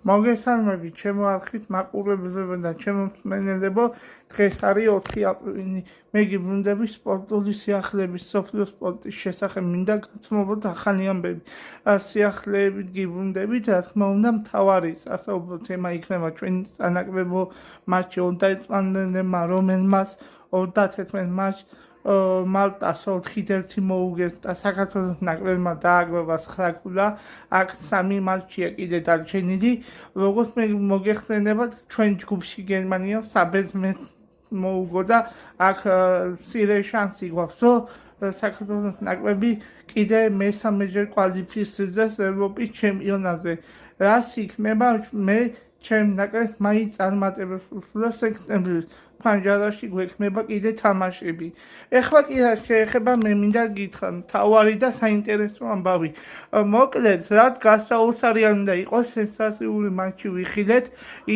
მოგესალმებით ჩემო არხის მაყურებლებო და ჩემო მსმენელებო. დღეს არის 4 აპრილი. მე გიბრუნდები სპორტული სიახლეების სოფლიო სპორტის შესახებ მინდა გაცნობოთ ახალი ამბები. სიახლეებით გიბრუნდებით, რა თქმა უნდა, მთავარი სასაუბრო თემა იქნება ჩვენი სანაკრებო მატჩი 21-მა, რომელმაც 31 მატჩს მალტას 4-1 მოუგეს და საქართველოს ნაკრებმა დააგროვა 9 ქულა. აქ 3 მატჩია კიდე დარჩენილი. როგორც მე მოგეხსენებათ, ჩვენ ჯგუფში გერმანია საბერძნეთს მოუგო და აქ მცირე შანსი გვაქვს, რომ საქართველოს ნაკრები კიდე მესამეჯერ კვალიფიცირდეს ევროპის ჩემპიონატზე. რას იქნება, მე ჩემ ნაკრებს მაინც წარმატებებს უსურვებ სექტემბრის ფანჯარაში გვექნება კიდე თამაშები. ეხლა კი რა შეეხება, მე მინდა გითხრა მთავარი და საინტერესო ამბავი. მოკლედ, რაც გასაოცარი უნდა იყოს, სენსაციური მატჩი ვიხილეთ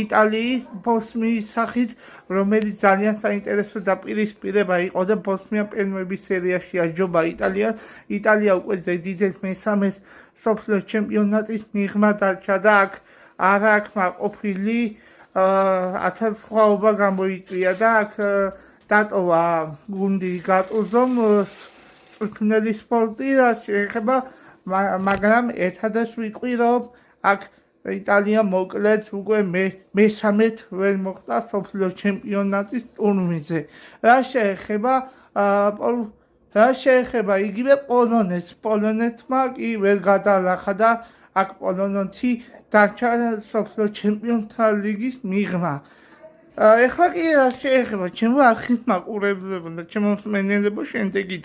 იტალიის ბოსნიის სახით, რომელიც ძალიან საინტერესო დაპირისპირება იყო და ბოსნია პენვების სერიაში აჯობა იტალიას. იტალია უკვე ზედიზედ მესამეს სოფლიო ჩემპიონატის მიღმა დარჩა და აქ არ აქვს ყოფილი ათასხმაობა გამოიწვია და აქ დატოვა გუნდი გატუზომ წვრთნელი სპორტი და შეეხება, მაგრამ ერთადაც ვიტყვი, რომ აქ იტალია მოკლედ უკვე მესამედ ვერ მოხვდა სოფლიო ჩემპიონატის ტურნირზე. რა შეეხება იგივე პოლონეთმა კი ვერ გადაალახა და აქ პოლონეთი დარჩა სოფლიო ჩემპიონთა ლიგის მიღმა. ეხლა კი რა შეეხება ჩემო არხის მაყურებლებო და ჩემო მსმენელებო, შემდეგი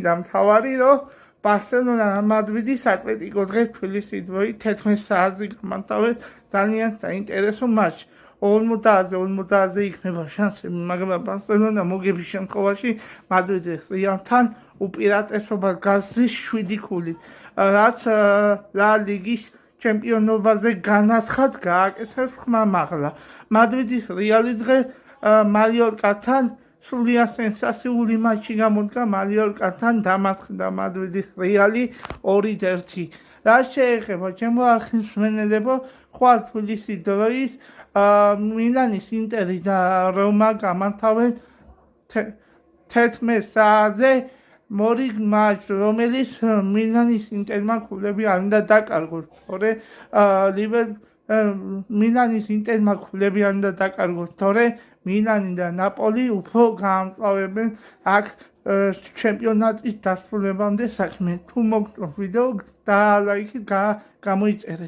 და მთავარი, რომ ბარსელონა მადრიდის ატლეტიკო დღეს თბილისში 14 საათზე გამართავეს ძალიან საინტერესო მატჩი. 50-50 იქნება შანსები, მაგრამ ბარსელონა მოგების შემთხვევაში მადრიდის რეალთან უპირატესობას გასცდის 7 ქულით, რაც ლა ლიგის ჩემპიონობაზე განაცხად გააკეთებს ხმამაღლა. მადრიდის რეალი დღეს მალიორკასთან სრულიად სენსაციული მატჩი გამოდგა. მალიორკასთან დამარცხდა მადრიდის რეალი 2-1. რა შეეხება ჩემო არხის მსმენელებო, ხვალ თბილისის დროის მილანის ინტერი და რომა გამართავენ 11 საათზე მორიგ მატჩს, რომელიც მილანის ინტერმა ქულები არ უნდა დაკარგოს. მილანის ინტერმა ქულები არ უნდა დაკარგოს, თორე მილანი და ნაპოლი უფრო გაამწვავებენ აქ ჩემპიონატის დასრულებამდე საქმე. თუ მოგწონს ვიდეო, და ლაიქით გამოიწერეთ.